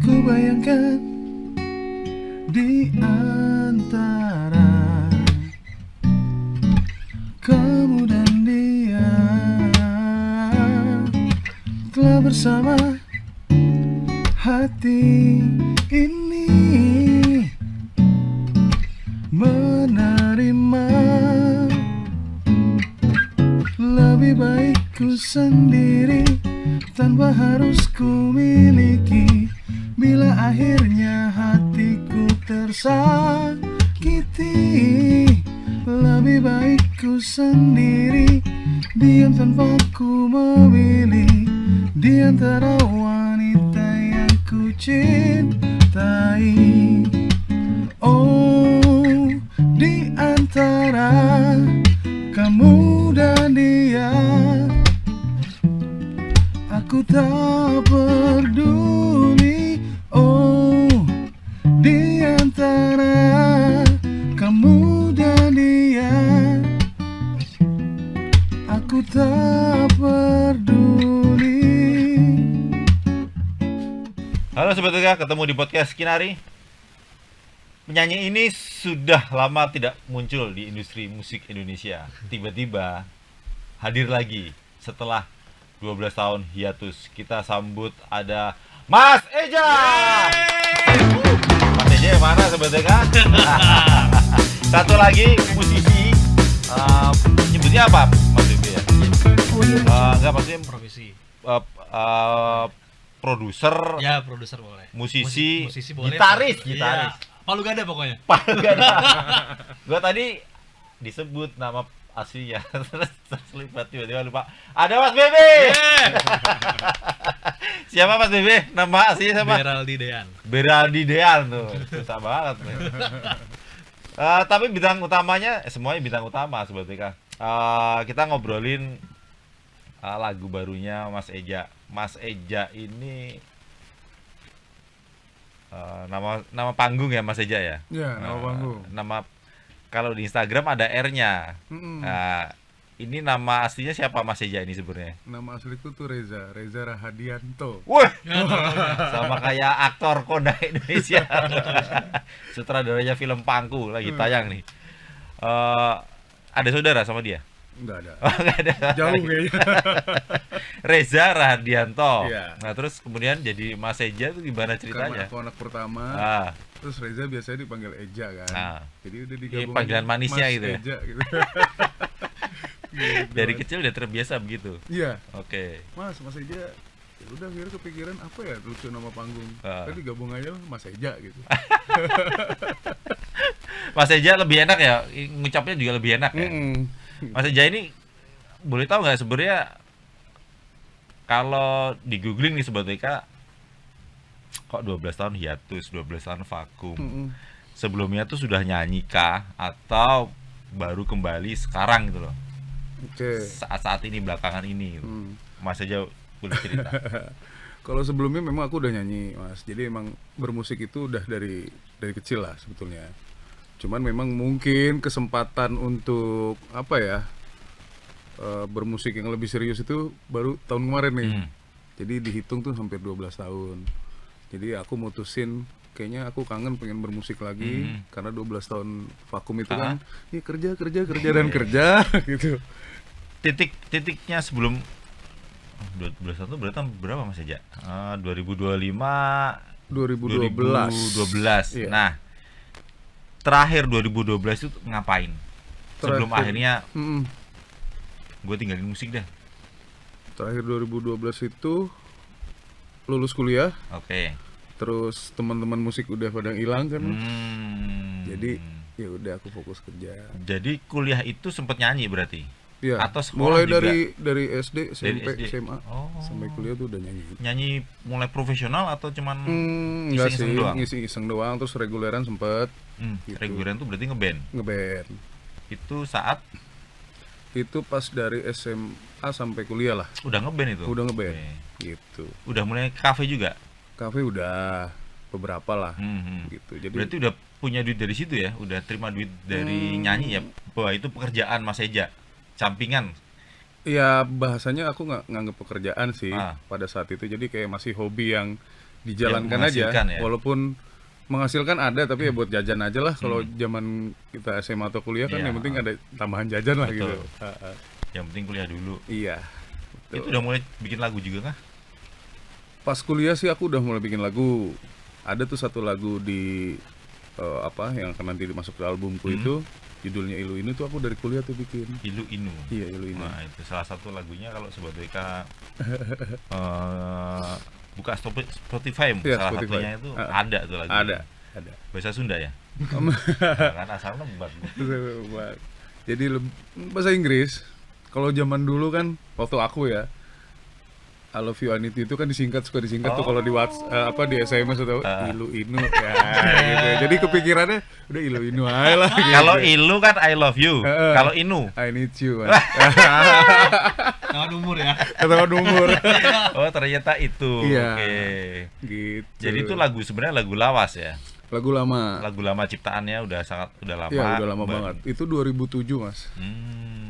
Ku bayangkan di antara kamu dan dia telah bersama hati ini menerima. Lebih baik ku sendiri tanpa harus ku miliki. Bila akhirnya hatiku tersakiti, lebih baik ku sendiri, diam tanpa ku memilih di antara wanita yang ku cintai. Oh, di antara kamu dan dia, aku tak peduli. Oh, di antara kamu dan dia, aku tak peduli. Halo Sobat Tega, ketemu di podcast Kinari. Penyanyi ini sudah lama tidak muncul di industri musik Indonesia. Tiba-tiba hadir lagi setelah 12 tahun hiatus. Kita sambut ada Mas Eja. Mas Eja yang mana Sobat Tega? Satu lagi musisi. Nyebutnya apa Mas Bebe ya? Enggak, maksudnya Profesi. produser, Ya, produser boleh. musisi, Musisi boleh. gitaris. Iya. Palu gada pokoknya. Gue tadi disebut nama aslinya, terus terlibat tiba-tiba lupa. Ada Mas Bebe. Siapa Mas Bebe? Nama aslinya siapa? Beraldi Dean. Beraldi Dean tuh, susah banget. Tapi bintang utamanya, semuanya bintang utama Sobat BK. Kita ngobrolin lagu barunya Mas Eja. Mas Eja ini nama panggung ya Mas Eja ya? Ya, nama panggung. Nama kalau di Instagram ada R-nya. Ini nama aslinya siapa Mas Eja ini sebenarnya? Nama asliku tuh Reza Rahadianto. Wah, sama kayak aktor kondang Indonesia. Sutradaranya film Pangku lagi tayang nih. Ada saudara sama dia? Enggak ada. Oh, nggak ada. Jauh kayaknya. Reza Rahadianto. Iya. Nah, terus kemudian jadi Mas Eja itu gimana Karena ceritanya? aku anak pertama. Ah, Terus Reza biasanya dipanggil Eja kan. Ah. Jadi udah Ini digabung panggilan aja, manisnya Mas gitu ya? Eja gitu. dari kecil udah terbiasa begitu. Iya. Oke. Mas Eja. Ya udah akhirnya kepikiran apa ya lucu nama panggung. Ah. Tadi gabung aja Mas Eja gitu. Mas Eja lebih enak ya, ngucapnya juga lebih enak ya. Mas Eja ini boleh tahu nggak sebenarnya kalau di googling nih Sobat BK, kok 12 tahun hiatus, 12 tahun vakum. Sebelumnya tuh sudah nyanyi kah atau baru kembali sekarang gitu loh? Oke. Saat-saat ini belakangan ini gitu. Mas Eja boleh cerita. Kalau sebelumnya memang aku udah nyanyi, Mas. Jadi emang bermusik itu udah dari kecil lah sebetulnya. Cuman memang mungkin kesempatan untuk apa ya? Bermusik yang lebih serius itu baru tahun kemarin nih. Jadi dihitung tuh hampir 12 tahun. Jadi aku mutusin kayaknya aku kangen pengen bermusik lagi karena 12 tahun vakum itu kan ya kerja dan kerja gitu. Titiknya sebelum 12 tahun itu berarti berapa Mas Eja? 2025 2012. Iya. Nah, terakhir 2012 itu ngapain? Sebelum Terakhir. akhirnya gue tinggalin musik dah. Terakhir 2012 itu lulus kuliah. Oke. Terus teman-teman musik udah pada hilang kan. Jadi Jadi ya udah aku fokus kerja. kuliah itu sempet nyanyi berarti? Iya. Atau sekolah mulai juga? dari SD, SMP, Dari SD. SMA Oh. sampai kuliah tuh udah nyanyi. Nyanyi mulai profesional atau cuman Enggak iseng-iseng sih, doang? ngisi-iseng doang. Terus reguleran sempet gitu. Reguleran tuh berarti ngeband. ngeband. Itu saat Itu pas dari SMA sampai kuliah lah. udah ngeband itu? Udah ngeband. Oke. Gitu. Udah mulai kafe juga? Kafe udah beberapa lah. Mhm. Gitu. Jadi Berarti udah punya duit dari situ ya? Udah terima duit dari nyanyi ya? Bahwa itu pekerjaan Mas Eja? Sampingan? ya bahasanya aku nggak nganggep pekerjaan sih Ah. pada saat itu. Jadi kayak masih hobi yang dijalankan Yang aja, menghasilkan ya? walaupun menghasilkan ada tapi ya buat jajan aja lah. Kalau zaman kita SMA atau kuliah kan Iya. yang penting ada tambahan jajan lah Betul. gitu. Yang penting kuliah dulu. Iya. Itu betul. udah mulai bikin lagu juga kah? Pas kuliah sih aku udah mulai bikin lagu. Ada tuh satu lagu di apa yang akan nanti masuk ke albumku itu, judulnya Ilu Inu tuh aku dari kuliah tuh bikin. Ilu Inu. Iya, Ilu Inu. Nah, itu salah satu lagunya kalau Sobat WK buka Spotify Iya, salah Spotify. satunya itu ada tuh lagu. Ada. Bahasa Sunda ya? Nah, kan asal nembak. Jadi bahasa Inggris. Kalau zaman dulu kan waktu aku ya, I love you Anity itu kan suka disingkat tuh kalau di WhatsApp di SMS atau Ilu Inu ya gitu. Jadi kepikirannya udah Ilu Inu aja lah gitu. Kalau Ilu kan I love you. Kalau Inu, I need you. Man. Kawan umur ya. Ketahuan umur. oh ternyata itu. Iya. Oke. Gitu. Jadi itu lagu sebenarnya lagu lawas ya. lagu lama. Lagu lama ciptaannya udah lama. Iya, udah lama Baru- banget. Itu 2007, Mas.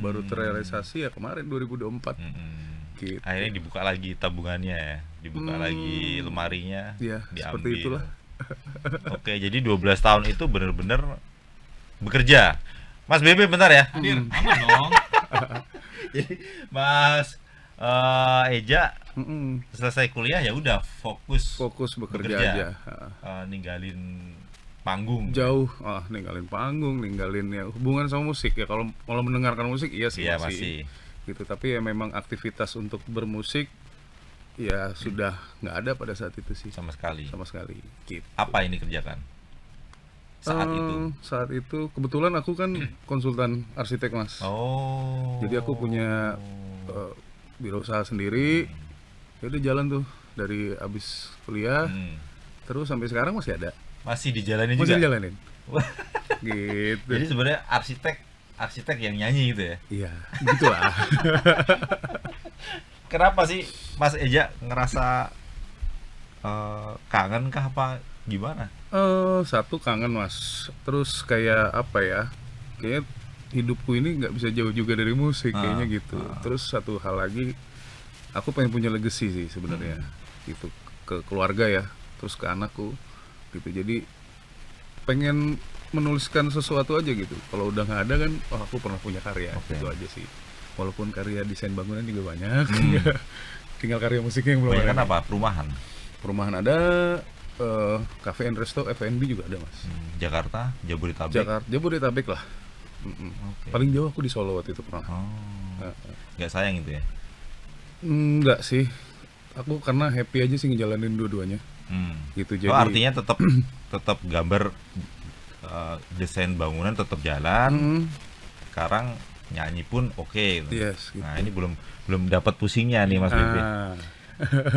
Baru Hmm. terrealisasi ya kemarin 2024. Gitu. Akhirnya dibuka lagi tabungannya ya, dibuka lagi lemarinya, Iya, diambil. seperti itulah. Oke, jadi 12 tahun itu bener-bener bekerja. Mas Bebe bentar ya. Hadir, aman dong. Jadi Mas Eja Mm-mm. selesai kuliah ya udah fokus Fokus bekerja Bekerja. aja. ninggalin panggung. Jauh, ninggalin panggung, ninggalin ya hubungan sama musik ya. Kalau mendengarkan musik iya sih Iya masih. gitu. Tapi ya memang aktivitas untuk bermusik ya sudah nggak ada pada saat itu sih Sama sekali. sama sekali. Gitu. Apa ini kerjakan saat itu? Saat itu kebetulan aku kan konsultan arsitek, Mas. Oh. Jadi aku punya biro usaha sendiri. Ya udah jalan tuh dari abis kuliah terus sampai sekarang masih ada. Masih dijalanin Masih juga. dijalanin. Gitu. Jadi sebenarnya arsitek yang nyanyi gitu ya. Iya, gitulah. Kenapa sih Mas Eja ngerasa kangen kah apa gimana? Satu kangen, Mas. Terus kayak apa ya? Kayak hidupku ini nggak bisa jauh juga dari musik kayaknya gitu. Terus satu hal lagi, aku pengen punya legacy sih sebenarnya. Gitu ke keluarga ya, terus ke anakku gitu. Jadi pengen menuliskan sesuatu aja gitu. Kalau udah nggak ada kan, oh aku pernah punya karya. Oke. Itu aja sih. Walaupun karya desain bangunan juga banyak. Tinggal karya musiknya yang belum Banyak kan ada. apa? Perumahan. Perumahan ada, cafe and resto, F&B juga ada, Mas. Jakarta, Jabodetabek. Jabodetabek lah. Oke. Paling jauh aku di Solo waktu itu pernah. Oh. Nggak sayang itu ya? Enggak sih. Aku karena happy aja sih ngejalanin dua-duanya. Gitu jadi. Oh, artinya tetap gambar desain bangunan tetap jalan. Mm, Sekarang nyanyi pun oke. yes, gitu. Nah, ini belum dapat pusingnya nih Mas Bebe. Ah,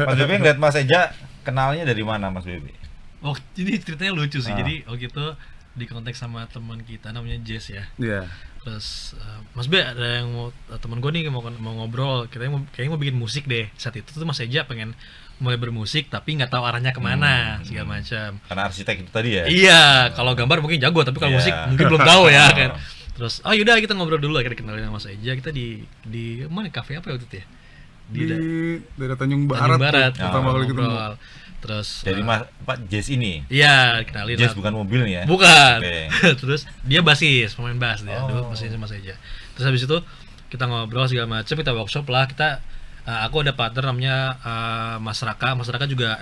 Mas Bebe ngeliat Mas Eja kenalnya dari mana Mas Bebe? Oh, ini ceritanya lucu sih. Ah. Jadi waktu itu di kontak sama teman kita namanya Jess ya. Iya. Terus Mas B ada yang mau teman gue nih mau ngobrol, kayaknya mau bikin musik deh. Saat itu tuh Mas Eja pengen mulai bermusik tapi nggak tahu arahnya kemana segala macam. Karena arsitek itu tadi ya? Iya, kalau gambar mungkin jago tapi kalau Iya. musik mungkin belum tahu ya Oh. kan. Terus oh yaudah kita ngobrol dulu, akhirnya kenalin sama Mas Eja. Kita di mana kafe apa ya waktu itu ya? Di daerah Tanjung Tanjung Barat. Barat. Tuh, pertama kali ketemu. ngobrol. Terus Dari Mas Pak Jazz ini. iya, kenalin Jazz lah. bukan mobil nih ya? Bukan. Oke. Terus dia basis, pemain bass dia. Oh. Dulu masih sama saja. Terus habis itu kita ngobrol segala macam, kita workshop lah. Aku ada partner namanya Mas Raka. Mas Raka juga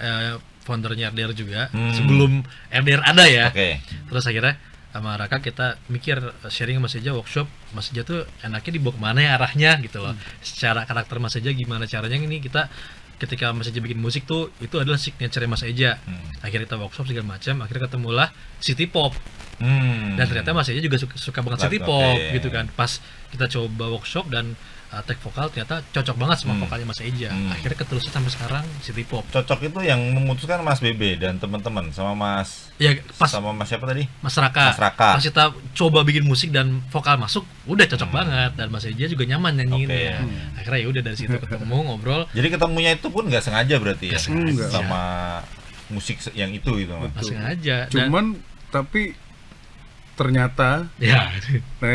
foundernya RDR juga. Sebelum RDR ada ya. Oke. Terus akhirnya sama Raka kita mikir sharing sama Mas Eja, workshop Mas Eja tuh enaknya dibawa kemana ya arahnya gitu loh. Secara karakter Mas Eja gimana caranya ini kita ketika Mas Eja bikin musik tuh itu adalah signature Mas Eja. Akhirnya kita workshop segala macam, akhirnya ketemulah city pop. Dan ternyata Mas Eja juga suka banget city pop Oke. gitu kan. Pas kita coba workshop dan take vokal ternyata cocok banget sama vokalnya Mas Eja. Akhirnya keterusan sampai sekarang city pop. Cocok itu yang memutuskan Mas Bebe dan teman-teman sama Mas Ya pas sama Mas siapa tadi? Mas Raka. Mas Raka. Pas kita coba bikin musik dan vokal masuk, udah cocok banget dan Mas Eja juga nyaman nyanyiinnya. Akhirnya ya udah dari situ ketemu ngobrol. Jadi ketemunya itu pun nggak sengaja berarti ya? Nggak sengaja. Sama musik yang itu gitu Mas. Masih aja. Dan Cuman tapi ternyata Ya.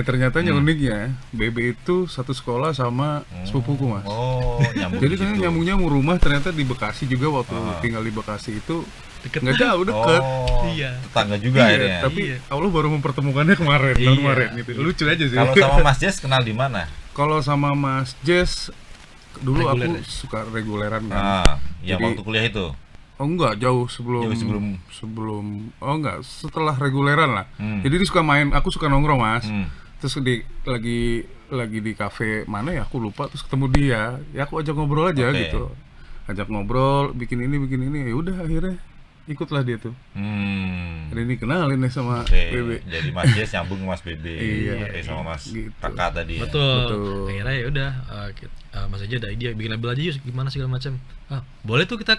ternyata uniknya BB itu satu sekolah sama sepupuku Mas. Oh, nyambung Jadi di ternyata situ. nyambungnya rumah ternyata di Bekasi juga waktu tinggal di Bekasi itu Deket. nggak jauh deket. Oh, Iya. tetangga juga Iya, akhirnya. tapi Iya. Allah baru mempertemukannya kemarin, tahun Iya. kemarin gitu. Lucu aja sih. Kalau sama Mas Jess kenal di mana? Kalau sama Mas Jess dulu Reguler aku ya? suka reguleran kan. Nah, yang Jadi- waktu kuliah itu. Oh enggak, jauh sebelum Jauh oh enggak, setelah reguleran lah. Hmm. Jadi dia suka main, aku suka nongkrong Mas. Hmm. Terus lagi di kafe mana ya aku lupa, terus ketemu dia. Ya aku ajak ngobrol aja Oke. gitu. Ajak ngobrol, bikin ini. Ya udah akhirnya ikutlah dia tuh. Dan ini kenalin deh sama Oke, Bebe. jadi Mas Jess nyambung ke Mas Bebe, Iya, Oke, sama Mas gitu. Raka tadi ya. Betul. Akhirnya ya udah Mas aja ada ide bikin label aja yuk gimana segala macam. Boleh tuh kita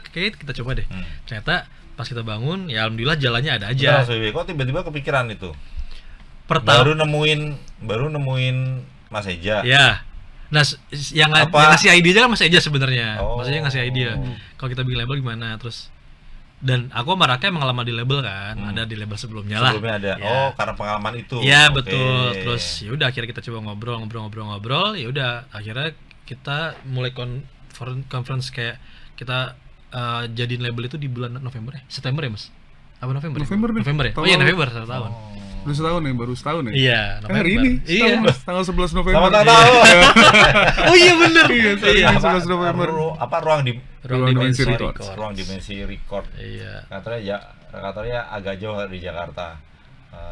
coba deh. Ternyata pas kita bangun ya alhamdulillah jalannya ada Bentar, aja. Mas Bebe, kok tiba-tiba kepikiran itu? Pertama Baru nemuin Mas Eja. ya. Nah, yang Apa? yang ngasih ide kan Mas Eja sebenarnya. Oh. Mas Eja ngasih ide. Kalau kita bikin label gimana? Terus dan aku sama Raka emang lama di label kan, ada di label sebelumnya lah. Sebelumnya ada. Ya. Oh, karena pengalaman itu. Iya Oke. betul. Terus ya udah akhirnya kita coba ngobrol. Ya udah akhirnya kita mulai conference kayak kita jadiin label itu di bulan November ya? September ya Mas? Apa November? November deh. November ya? Tahun Oh iya lalu. November 1 tahun. Udah setahun nih, baru setahun nih. Iya Kan hari ini, Iya. setahun, Mas. Tanggal 11 November. Selamat tahun. Oh iya bener. Iya, Iya. Apa? 11 November. Ruang Ruang Dimensi dimensi Record. record. ruang dimensi record. Iya. Katanya agak jauh dari Jakarta.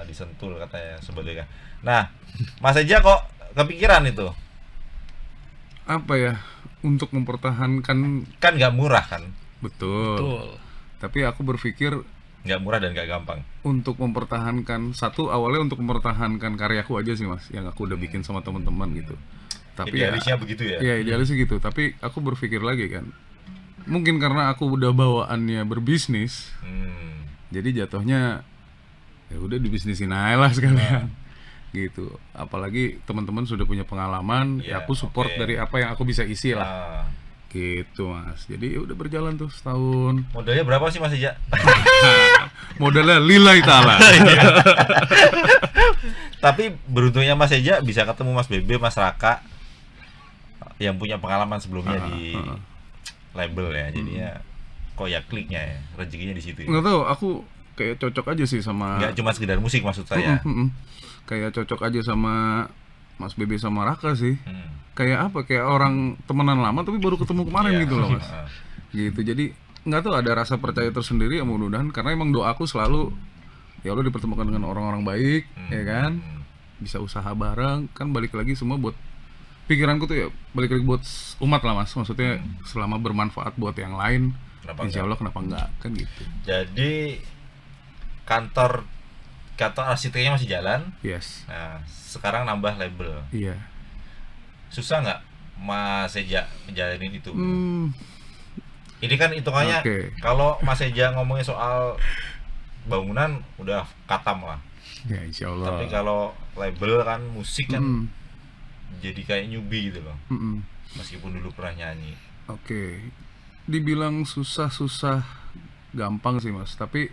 Di Sentul katanya sebetulnya. Nah, Mas Eja kok kepikiran itu? Apa ya? Untuk mempertahankan Kan nggak murah kan? betul. Betul. Tapi aku berpikir Nggak murah dan nggak gampang. untuk mempertahankan awalnya untuk mempertahankan karyaku aja sih Mas, yang aku udah bikin sama teman-teman gitu. Tapi Idealisnya begitu ya? ya idealis sih gitu. Tapi aku berpikir lagi kan, mungkin karena aku udah bawaannya berbisnis, Hmm. jadi jatuhnya ya udah dibisnisin aja lah sekalian. Gitu. Apalagi teman-teman sudah punya pengalaman, Ya, ya aku support oke. dari apa yang aku bisa isi lah. Nah, Gitu Mas. Jadi ya udah berjalan tuh setahun. modalnya berapa sih Mas Eja? Modalnya lillahi ta'ala. Tapi beruntungnya Mas Eja bisa ketemu Mas Bebe, Mas Raka yang punya pengalaman sebelumnya di label ya. Jadinya kok ya kliknya ya, rezekinya di situ. Nggak tahu, aku kayak cocok aja sih sama Nggak cuma sekedar musik maksud saya. kayak cocok aja sama Mas Bebe sama Raka sih. Hmm. Kayak apa? Kayak orang temenan lama tapi baru ketemu kemarin Iya. gitu loh Mas. Gitu. Jadi nggak tahu ada rasa percaya tersendiri ya mudah-mudahan karena emang doaku selalu ya Allah dipertemukan dengan orang-orang baik, ya kan? Bisa usaha bareng, kan balik lagi semua buat pikiranku tuh ya balik lagi buat umat lah Mas. Maksudnya selama bermanfaat buat yang lain, Kenapa insya Allah kenapa enggak kan gitu. Jadi kantor arsiteknya masih jalan. Yes. Nah, sekarang nambah label. Iya. Susah nggak Mas Eja menjalanin itu? Hmm, Ini kan hitungannya Oke. kalau Mas Eja ngomongin soal bangunan udah katam lah. ya insya Allah. Tapi kalau label kan musik kan Mm, jadi kayak newbie gitu loh. mm-mm. Meskipun dulu pernah nyanyi. Oke, dibilang susah-susah gampang sih Mas, tapi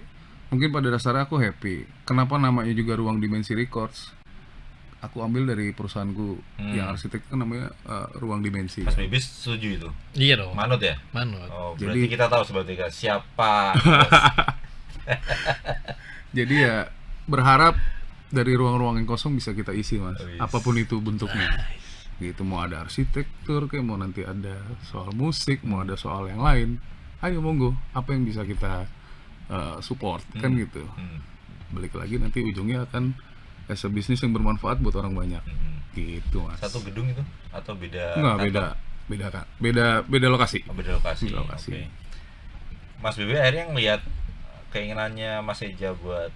mungkin pada dasarnya aku happy. Kenapa namanya juga Ruang Dimensi Records? Aku ambil dari perusahaanku yang arsitek kan namanya Ruang Dimensi. Mas Bebe setuju itu. Iya dong. Manut ya? Manut. Oh, Jadi- berarti kita tahu sebetulnya siapa. Jadi ya berharap dari ruang-ruang yang kosong bisa kita isi Mas, Wis. apapun itu bentuknya. Gitu, mau ada arsitektur, kayak mau nanti ada soal musik, mau ada soal yang lain. Ayo monggo, apa yang bisa kita support kan gitu. Balik lagi nanti ujungnya akan as a bisnis yang bermanfaat buat orang banyak. Gitu Mas. Satu gedung itu atau beda? Enggak, kantor? beda Kak. Beda lokasi. Oh, beda lokasi. Beda lokasi. Oke. Mas Bebe akhirnya ngelihat keinginannya Mas Eja buat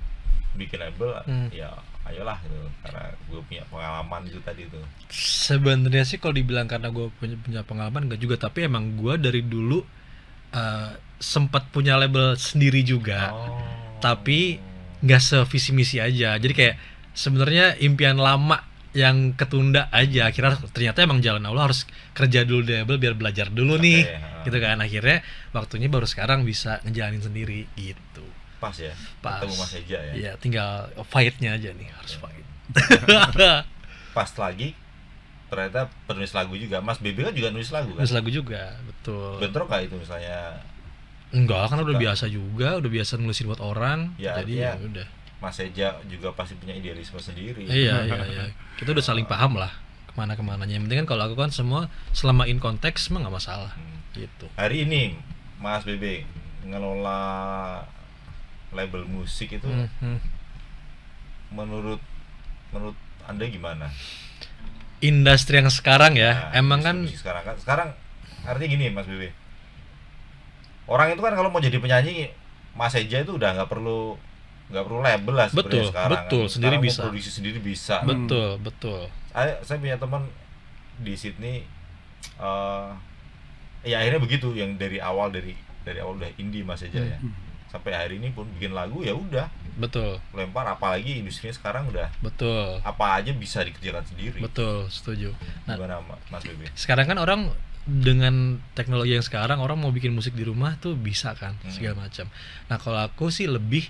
bikin label, ya ayolah gitu. Karena gue punya pengalaman itu tadi tuh. Sebenarnya sih kalau dibilang karena gue punya pengalaman enggak juga, tapi emang gue dari dulu sempat punya label sendiri juga, tapi nggak sevisi misi aja. Jadi kayak sebenarnya impian lama yang ketunda aja. Akhirnya ternyata emang jalan Allah harus kerja dulu di label biar belajar dulu nih, gitu kan. Akhirnya waktunya baru sekarang bisa ngejalanin sendiri gitu. Pas ya. Pas. Ketemu Mas Eja ya. Iya, tinggal fight-nya aja nih, harus fight. Pas lagi ternyata penulis lagu juga. Mas Bebe kan juga nulis lagu kan? Nulis lagu juga, betul. Bentrok gak itu misalnya Enggak, karena udah Enggak. biasa juga, udah biasa nulisin buat orang. Ya, jadi ya artinya udah. Mas Eja juga pasti punya idealisme sendiri. Iya. Kita udah saling paham lah kemana-kemananya. Yang penting kan kalau aku kan semua selama in konteks mah nggak masalah. Gitu. Hari ini Mas Bebe ngelola label musik itu menurut Anda gimana? Industri yang sekarang ya, Nah, emang kan musik sekarang artinya gini Mas Bebe. Orang itu kan kalau mau jadi penyanyi Mas Eja itu udah nggak perlu label lah sebenarnya sekarang. Betul, kan. sendiri Sekarang bisa. Mau produksi sendiri bisa. Betul. Saya punya teman di Sydney ya akhirnya begitu yang dari awal udah indie Mas Eja ya. Sampai hari ini pun bikin lagu ya udah Betul. lempar, apalagi industrinya sekarang udah Betul. apa aja bisa dikerjakan sendiri. Betul, setuju. Nah, Gimana Mas Bebe? sekarang kan orang dengan teknologi yang sekarang orang mau bikin musik di rumah tuh bisa kan segala macam. Nah, kalau aku sih lebih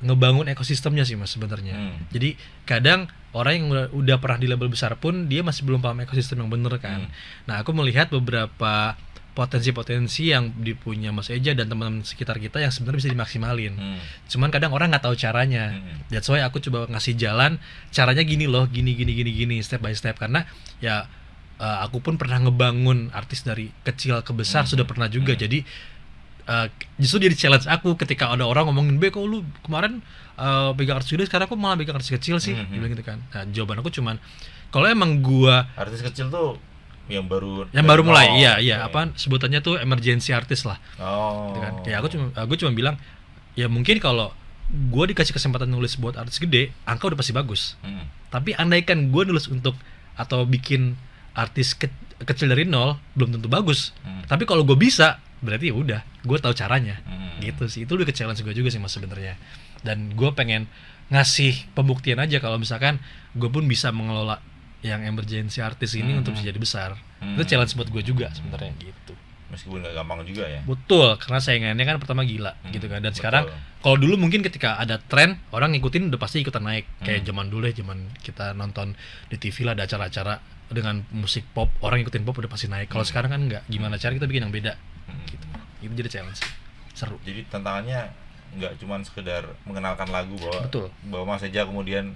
ngebangun ekosistemnya sih Mas sebenarnya. Jadi kadang orang yang udah pernah di label besar pun dia masih belum paham ekosistem yang bener kan. Nah, aku melihat beberapa potensi-potensi yang dipunya Mas Eja dan teman-teman sekitar kita yang sebenarnya bisa dimaksimalin. Cuman kadang orang nggak tahu caranya. That's why aku coba ngasih jalan caranya gini loh, gini step by step, karena ya aku pun pernah ngebangun artis dari kecil ke besar, sudah pernah juga. Jadi justru jadi challenge aku ketika ada orang ngomongin, "Be, kok lu kemarin pegang artis gede, sekarang aku malah pegang artis kecil sih?" Dia bilang gitu kan. Nah, jawaban aku cuman kalau emang gua Artis kecil tuh yang baru mulai, iya, apa sebutannya tuh emergency artist lah. Oh. Gitu kan. Ya aku cuma bilang ya mungkin kalau gue dikasih kesempatan nulis buat artis gede, angka udah pasti bagus. Tapi andaikan gue nulis untuk atau bikin artis kecil dari nol, belum tentu bagus. Tapi kalau gue bisa, berarti ya udah, gue tahu caranya. Gitu sih. Itu udah ke-challenge gue juga sih Mas sebenarnya. Dan gue pengen ngasih pembuktian aja kalau misalkan gue pun bisa mengelola yang emergency artis ini untuk bisa jadi besar. Itu challenge buat gue juga sebenarnya gitu. Meskipun nggak gampang juga ya. Betul, karena saingannya kan pertama gila gitu kan. Dan betul. sekarang kalau dulu mungkin ketika ada tren, orang ngikutin udah pasti ikutan naik. Kayak zaman dulu ya, zaman kita nonton di TV lah ada acara-acara dengan musik pop, orang ngikutin pop udah pasti naik. Kalau sekarang kan enggak. Gimana cara kita bikin yang beda? Gitu. Itu jadi challenge. Seru. Jadi tantangannya nggak cuma sekedar mengenalkan lagu Betul. bahwa Mas Eja kemudian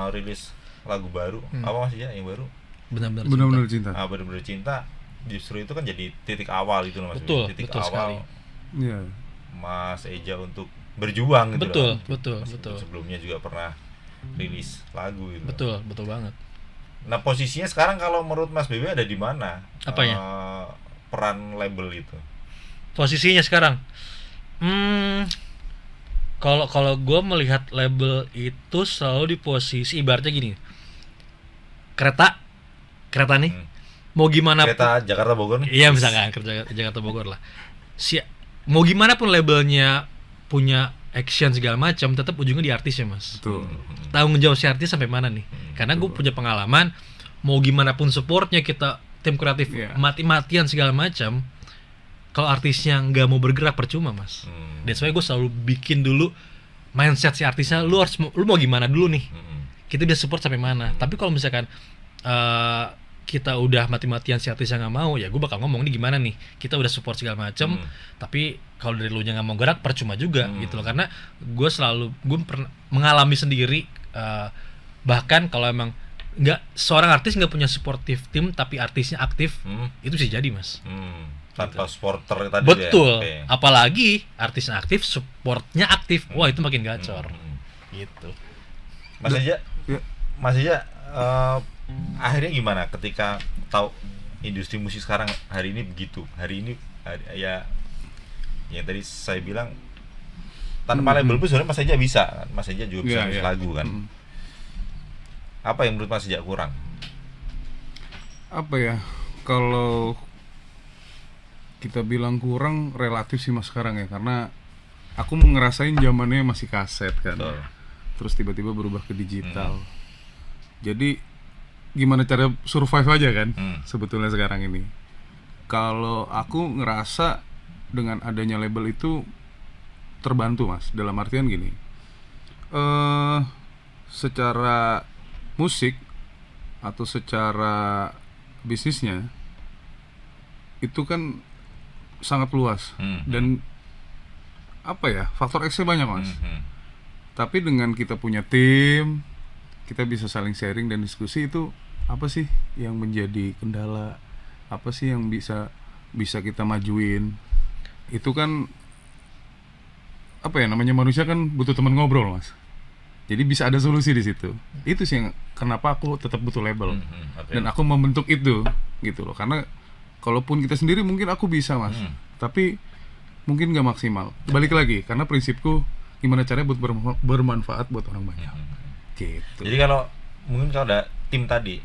rilis lagu baru. Apa Mas Eja yang baru? Benar-benar cinta. Benar-benar cinta. Justru itu kan jadi titik awal itu loh Mas. Betul, titik betul awal sekali. Iya. Mas Eja untuk berjuang gitu Betul, loh. betul. Sebelumnya juga pernah rilis lagu gitu. Betul banget. Nah, posisinya sekarang kalau menurut Mas Bebe ada di mana? Apanya? Peran label itu. Posisinya sekarang kalau gue melihat label itu selalu di posisi ibaratnya gini, kereta nih mau gimana Kereta Jakarta Bogor nih. iya misalkan kerja Jakarta Bogor lah, mau gimana pun labelnya punya action segala macam, tetap ujungnya di artisnya Mas. Betul. Tanggung jawab si artis sampai mana nih, karena gue punya pengalaman mau gimana pun supportnya kita tim kreatif mati-matian segala macam, kalau artisnya nggak mau bergerak percuma Mas. That's why gue selalu bikin dulu mindset si artisnya, lu mau gimana dulu nih, kita bisa support sampai mana. Tapi kalau misalkan kita udah mati-matian si artisnya nggak mau, ya gue bakal ngomong nih gimana nih, kita udah support segala macam, tapi kalau dari lu nya nggak mau gerak percuma juga gitu loh. Karena gue pernah mengalami sendiri, bahkan kalau emang nggak seorang artis nggak punya supportive tim tapi artisnya aktif, itu bisa jadi Mas. Tanpa supporter tadi. Betul. Ya? Okay. Apalagi artisnya aktif, supportnya aktif, wah itu makin gacor. Gitu. Mas Eja, Ya. Mas Eja, akhirnya gimana ketika tahu industri musik sekarang hari ini begitu? Hari ini ya yang tadi saya bilang tanpa label pun sebenarnya Mas Eja bisa. Mas Eja juga bisa nulis lagu kan. Apa yang menurut Mas Eja kurang? Apa ya? Kalau kita bilang kurang relatif sih Mas sekarang ya, karena aku ngerasain zamannya masih kaset kan. Betul. Terus tiba-tiba berubah ke digital. Jadi gimana cara survive aja kan sebetulnya sekarang ini. Kalau aku ngerasa dengan adanya label itu terbantu Mas, dalam artian gini, secara musik atau secara bisnisnya itu kan sangat luas dan apa ya, faktor X-nya banyak Mas. Tapi dengan kita punya tim, kita bisa saling sharing dan diskusi, itu apa sih yang menjadi kendala, apa sih yang bisa kita majuin. Itu kan apa ya, namanya manusia kan butuh teman ngobrol Mas. Jadi bisa ada solusi di situ. Itu sih yang kenapa aku tetap butuh label. Dan aku membentuk itu gitu loh. Karena kalaupun kita sendiri mungkin aku bisa Mas, tapi mungkin nggak maksimal. Balik lagi, karena prinsipku gimana caranya buat bermanfaat buat orang banyak. Gitu. Jadi kalau mungkin kalau ada tim tadi,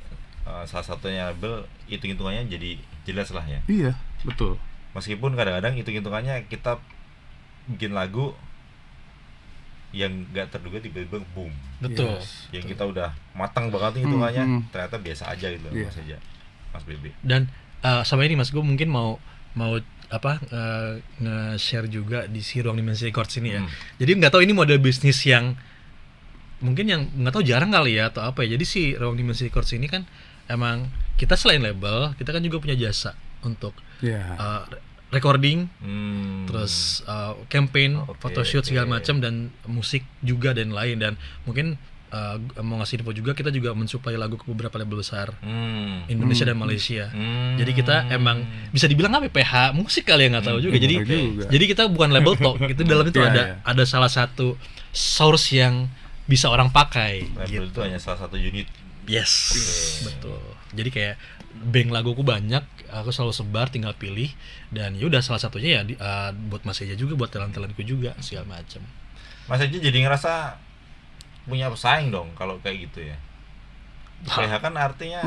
salah satunya label, hitung-hitungannya jadi jelas lah ya. Iya, betul. Meskipun kadang-kadang hitung-hitungannya kita bikin lagu yang nggak terduga tiba-tiba boom. Betul. Yang kita udah matang banget nih hitungannya, ternyata biasa aja gitu Mas aja, Mas Bebe. Dan sama ini Mas, gue mungkin mau nge-share juga di si Ruang Dimensi Records ini ya. Jadi nggak tahu ini model bisnis yang mungkin yang nggak tahu jarang kali ya atau apa ya. Jadi si Ruang Dimensi Records ini kan emang kita selain label, kita kan juga punya jasa untuk recording, terus campaign, photoshoot segala macam, dan musik juga dan lain. Dan mungkin mau ngasih info juga, kita juga mensuplai lagu ke beberapa label besar Indonesia dan Malaysia. Jadi kita emang bisa dibilang apa, PH musik kali ya, nggak tahu juga. Jadi kita bukan label talk, itu dalam itu ada salah satu source yang bisa orang pakai. Label gitu. itu hanya salah satu unit. Yes, betul. Jadi kayak bank laguku banyak, aku selalu sebar, tinggal pilih. Dan ya udah, salah satunya ya buat Mas Eja juga, buat talent-talentku juga segala macam. Mas Eja jadi ngerasa punya pesaing dong kalau kayak gitu ya. PH kan artinya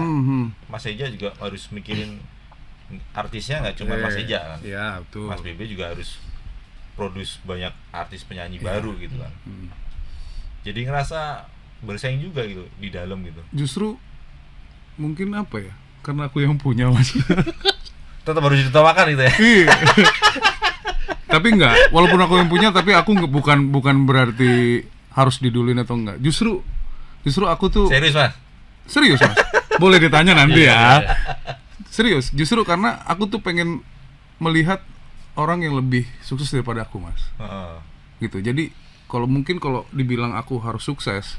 Mas Eja juga harus mikirin artisnya, nggak cuma Mas Eja kan. Iya, betul. Mas Bebe juga harus produce banyak artis penyanyi baru gitu kan. Jadi ngerasa bersaing juga gitu di dalam gitu. Justru mungkin apa ya, karena aku yang punya Mas. Tetap harus ditawakan gitu ya. Iya. Tapi enggak, walaupun aku yang punya, tapi aku bukan berarti harus diduluin atau enggak. Justru aku tuh Serius Mas? Serius Mas. Boleh ditanya nanti ya. Serius, justru karena aku tuh pengen melihat orang yang lebih sukses daripada aku Mas. Gitu. Jadi kalau dibilang aku harus sukses,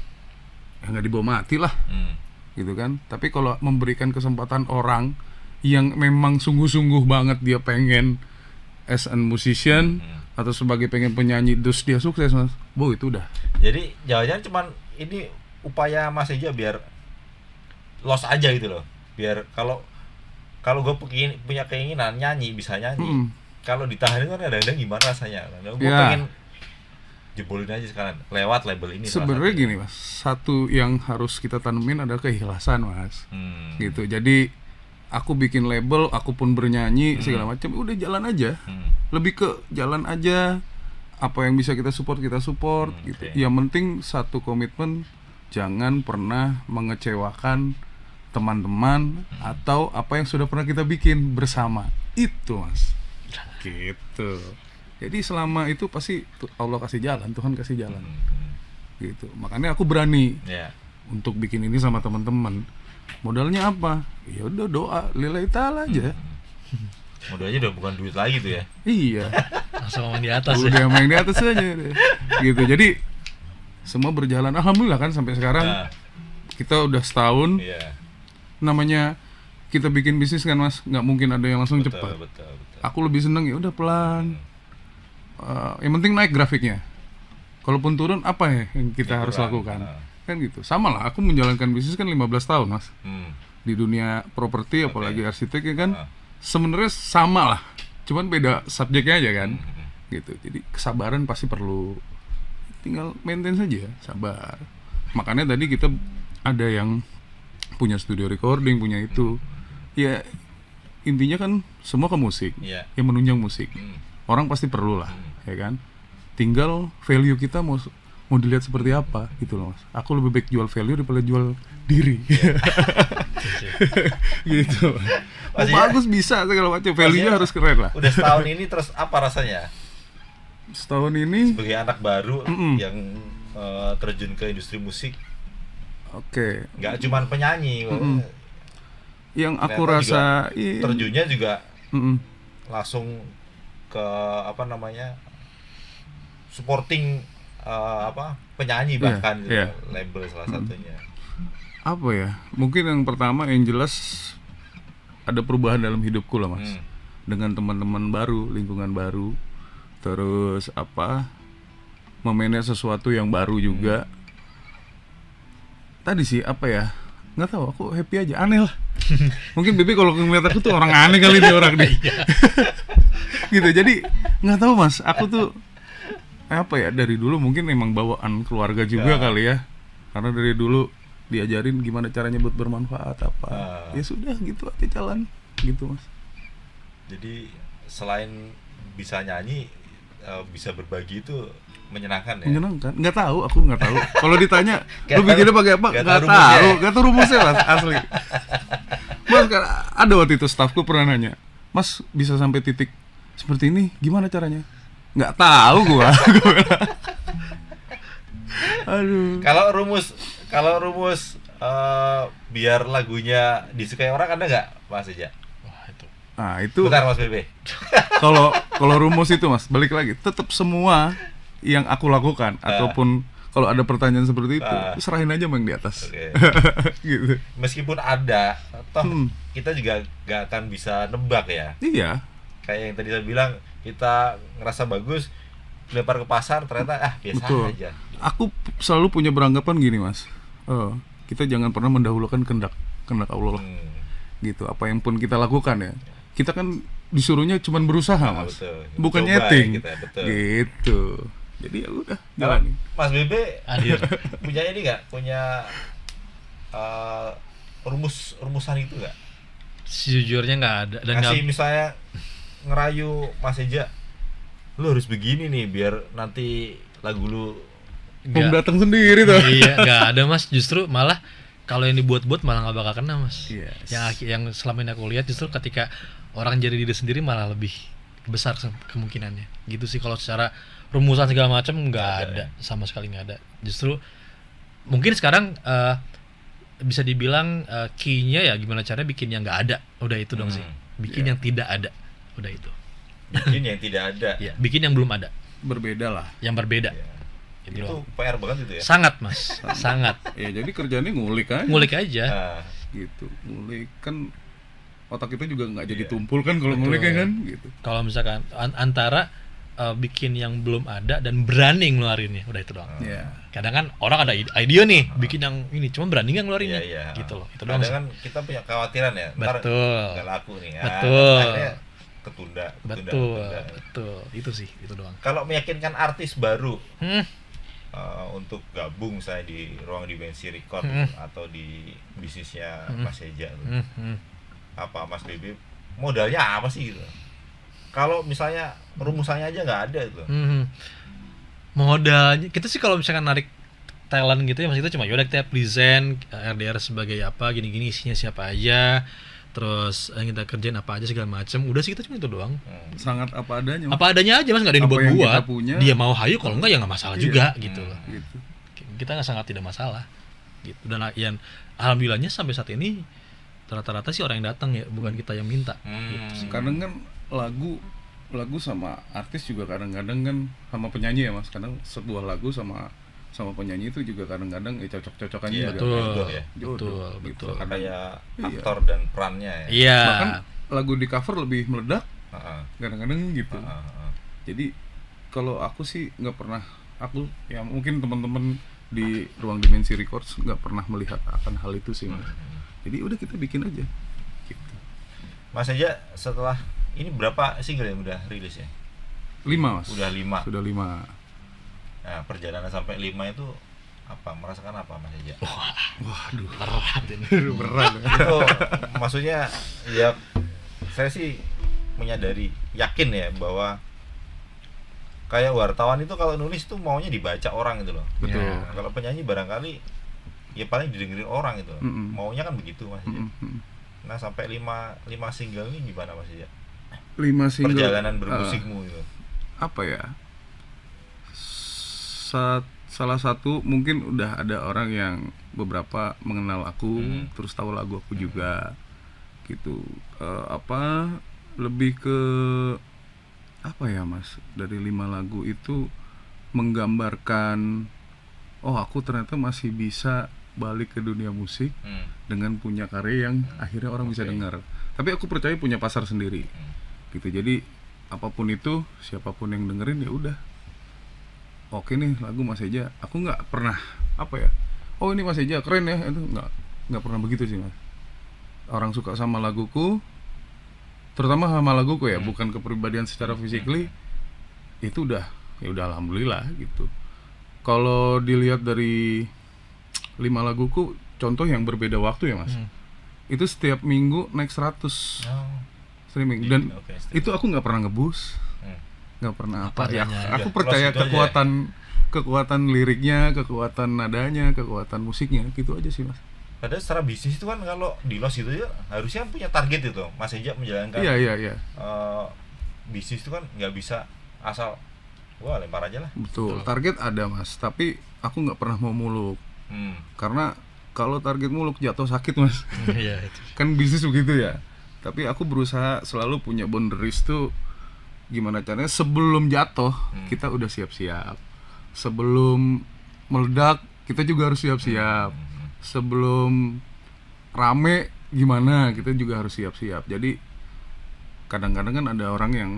ya nggak dibawa mati lah. Gitu kan. Tapi kalau memberikan kesempatan orang yang memang sungguh-sungguh banget dia pengen as a musician atau sebagai pengen penyanyi, terus dia sukses Mas, itu udah. Jadi jangan-jangan cuman ini upaya Mas Eja biar loss aja gitu loh. Biar kalau gue punya keinginan nyanyi, bisa nyanyi. Kalau ditahan itu kan kadang-kadang gimana rasanya. Gue pengen jebolin aja sekarang lewat label ini. Sebenarnya gini Mas, satu yang harus kita tanemin adalah keikhlasan Mas. Gitu. Jadi aku bikin label, aku pun bernyanyi segala macam, udah jalan aja. Lebih ke jalan aja, apa yang bisa kita support gitu. Yang penting satu komitmen, jangan pernah mengecewakan teman-teman atau apa yang sudah pernah kita bikin bersama. Itu Mas. Gitu. Jadi selama itu pasti Allah kasih jalan, Tuhan kasih jalan. Gitu. Makanya aku berani untuk bikin ini sama teman-teman. Modalnya apa? Ya udah doa, lillahi ta'ala aja. Modalnya udah bukan duit lagi tuh ya. Iya. Langsung main di atas. Udah main di atas aja deh. Gitu. Jadi semua berjalan, alhamdulillah kan sampai sekarang. Kita udah setahun. Namanya kita bikin bisnis kan Mas, nggak mungkin ada yang langsung cepat. Betul. Aku lebih seneng ya udah pelan. Yang penting naik grafiknya. Kalaupun turun, apa ya yang kita harus lakukan? Kan gitu. Sama lah, aku menjalankan bisnis kan 15 tahun Mas. Di dunia properti, apalagi arsitek ya kan. Sebenarnya sama lah, cuman beda subjeknya aja kan. Gitu. Jadi kesabaran pasti perlu. Tinggal maintain saja, sabar. Makanya tadi kita ada yang punya studio recording, punya itu. Ya intinya kan semua ke musik, yang menunjang musik. Orang pasti perlu lah, ya kan. Tinggal value kita mau dilihat seperti apa gitu loh Mas. Aku lebih baik jual value daripada jual diri. Gitu. Bagus bisa segala macam, value-nya harus keren lah. Udah setahun ini terus apa rasanya? setahun ini sebagai anak baru Mm-mm. yang terjun ke industri musik, oke. nggak cuman penyanyi, Mm-mm. Yang aku ternyata rasa juga terjunnya juga Mm-mm. langsung ke apa namanya, supporting penyanyi Iya, bahkan gitu, iya. label salah satunya. Apa ya? Mungkin yang pertama yang jelas ada perubahan dalam hidupku lah, Mas. Hmm. Dengan teman-teman baru, lingkungan baru. Terus memanage sesuatu yang baru juga. Tadi sih apa ya? Nggak tahu, aku happy aja, aneh lah. Mungkin Bibi kalau ngeliat aku tuh orang aneh kali nih orang nih. Gitu. Jadi nggak tahu, Mas. Aku tuh apa ya, dari dulu mungkin emang bawaan keluarga juga kali ya. Karena dari dulu diajarin gimana caranya buat bermanfaat apa. Ya sudah gitu aja jalan gitu, Mas. Jadi selain bisa nyanyi, bisa berbagi itu menyenangkan ya. Menyenangkan. Nggak tahu, aku nggak tahu. Kalau ditanya Nggak lu bikinnya pakai apa? nggak Nggak tahu rumusnya tahu. ya? Nggak tahu rumusnya, Mas, asli. Mas, ada waktu itu staffku pernah nanya, Mas bisa sampai titik seperti ini gimana caranya? Nggak tahu gua. Gua bilang. Aduh. Kalau rumus biar lagunya disukai orang ada nggak, Mas Eja? Wah, itu. Nah, itu Bentar Mas Bebe. kalau rumus itu, Mas, balik lagi, tetap semua yang aku lakukan ataupun kalau ada pertanyaan seperti itu, serahin aja sama yang di atas. Oke. Gitu. Meskipun ada, toh Hmm. kita juga nggak akan bisa nebak ya. Iya. Kayak yang tadi saya bilang, kita ngerasa bagus, lempar ke pasar ternyata biasa Betul. aja. Aku selalu punya beranggapan gini, Mas. Kita jangan pernah mendahulukan kehendak Allah lah. Gitu. Apa yang pun kita lakukan ya. Kita kan disuruhnya cuman berusaha, Mas. Betul. Bukan Coba nyeting. kita, betul. Gitu. Jadi ya udah, Kalau jalanin. Mas Bebe Hadir. punya ini nggak? Punya rumusan itu nggak? Sejujurnya nggak ada dan Kasih nggak misalnya ngerayu Mas Eja, lu harus begini nih biar nanti lagu lu Bom datang sendiri tuh. Iya, nggak ada, Mas. Justru malah kalau yang dibuat-buat malah nggak bakal kena, Mas. Yes. Yang selama ini aku lihat justru ketika orang jadi diri sendiri malah lebih besar kemungkinannya. Gitu sih kalau secara rumusan segala macam nggak ada, sama sekali nggak ada. Justru mungkin sekarang bisa dibilang key-nya ya gimana caranya bikin yang nggak ada. Udah itu dong sih. Bikin yang tidak ada. Udah itu. bikin yang tidak ada. Ya, bikin yang belum ada, Berbeda lah. yang berbeda. Ya. Gitu Itu loh. PR banget itu ya. Sangat, Mas. Sangat. Ya jadi kerjanya ngulik aja. Ngulik aja. Nah, Gitu. Ngulik kan otak kita juga nggak jadi Iya. tumpul kan kalau Betul. ngulik ya kan gitu. Kalau misalkan antara bikin yang belum ada dan berani ngeluarinnya, udah itu doang. Iya. Kadang kan orang ada ide nih bikin yang ini, cuma berani nggak ngeluarinnya, iya. gitu loh. Itu doang. Kadang sih. kan kita punya kekhawatiran ya. Ntar Betul. nggak laku nih. Betul. Akhirnya ketunda. Betul. Itu sih, itu doang. Kalau meyakinkan artis baru Hmm. untuk gabung saya di ruang dimensi record atau di bisnisnya Mas Eja, apa Mas Bebe modalnya apa sih gitu? Kalau misalnya rumusannya aja nggak ada itu. Modalnya kita sih kalau misalkan narik talent gitu ya, Mas, itu cuma yaudah kita present RDR sebagai apa, gini-gini isinya siapa aja, terus yang kita kerjain apa aja segala macem, udah sih kita cuma itu doang. Sangat apa adanya. Mas. Apa adanya aja, Mas, nggak ada yang Apa dibuat yang buat. kita punya. Dia mau hayu, kalau enggak ya nggak masalah Iya. juga gitu loh. Gitu. Kita nggak sangat tidak masalah gitu. Dan yang alhamdulillahnya sampai saat ini rata-rata sih orang yang datang ya, bukan kita yang minta. Gitu sih. Kadang kan lagu sama artis juga kadang-kadang kan sama penyanyi ya, Mas. Kadang sebuah lagu sama penyanyi itu juga kadang-kadang cocok-cocokannya Iya, juga. Betul, jodoh ya. Jodoh, betul, gitu. betul. Kadang- Kayak Iya. aktor dan perannya ya. Iya. Bahkan lagu di cover lebih meledak Heeh. kadang-kadang gitu. Heeh. Jadi kalau aku sih nggak pernah, aku ya mungkin teman-teman di ruang dimensi records nggak pernah melihat akan hal itu sih, Mas. Jadi udah kita bikin aja. Gitu. Mas Eja setelah ini berapa single yang udah rilis ya? 5, Mas. Udah 5. Sudah 5. Nah, perjalanan sampai 5 itu apa? Merasakan apa Mas Eja? Waduh, Berat ini. berat. Itu maksudnya ya saya sih menyadari, yakin ya bahwa kayak wartawan itu kalau nulis tuh maunya dibaca orang gitu loh. Betul. Nah, kalau penyanyi barangkali ya paling didengerin orang gitu. Mm-mm. Maunya kan begitu Mas Eja. Mm-mm. Nah, sampai 5 single ini gimana Mas Eja? 5 single. Perjalanan bermusikmu gitu. Apa ya? salah satu mungkin udah ada orang yang beberapa mengenal aku, terus tahu lagu aku juga gitu. Apa lebih ke apa ya Mas, dari 5 lagu itu menggambarkan oh aku ternyata masih bisa balik ke dunia musik dengan punya karya yang akhirnya orang bisa dengar. Tapi aku percaya punya pasar sendiri gitu. Jadi apapun itu, siapapun yang dengerin ya udah oke nih lagu Mas Eja. Aku nggak pernah apa ya, oh ini Mas Eja keren ya, itu nggak pernah begitu sih Mas. Orang suka sama laguku, terutama sama laguku ya, bukan kepribadian secara physically, itu udah ya udah alhamdulillah gitu. Kalau dilihat dari 5 laguku, contoh yang berbeda waktu ya Mas, itu setiap minggu naik 100 streaming, dan itu aku nggak pernah ngebus, nggak pernah apa ya. Aku percaya kekuatan liriknya, kekuatan nadanya, kekuatan musiknya, gitu aja sih Mas. Padahal secara bisnis itu kan kalau di Los itu ya harusnya punya target itu Mas Eja menjalankan. Iya. Bisnis itu kan nggak bisa asal wah lempar aja lah. Betul. Target ada Mas, tapi aku nggak pernah mau muluk. Karena kalau target muluk jatuh sakit Mas. Iya itu. Kan bisnis begitu ya. Tapi aku berusaha selalu punya boundaries tuh, gimana caranya sebelum jatuh kita udah siap-siap. Sebelum meledak kita juga harus siap-siap. Sebelum rame gimana kita juga harus siap-siap. Jadi kadang-kadang kan ada orang yang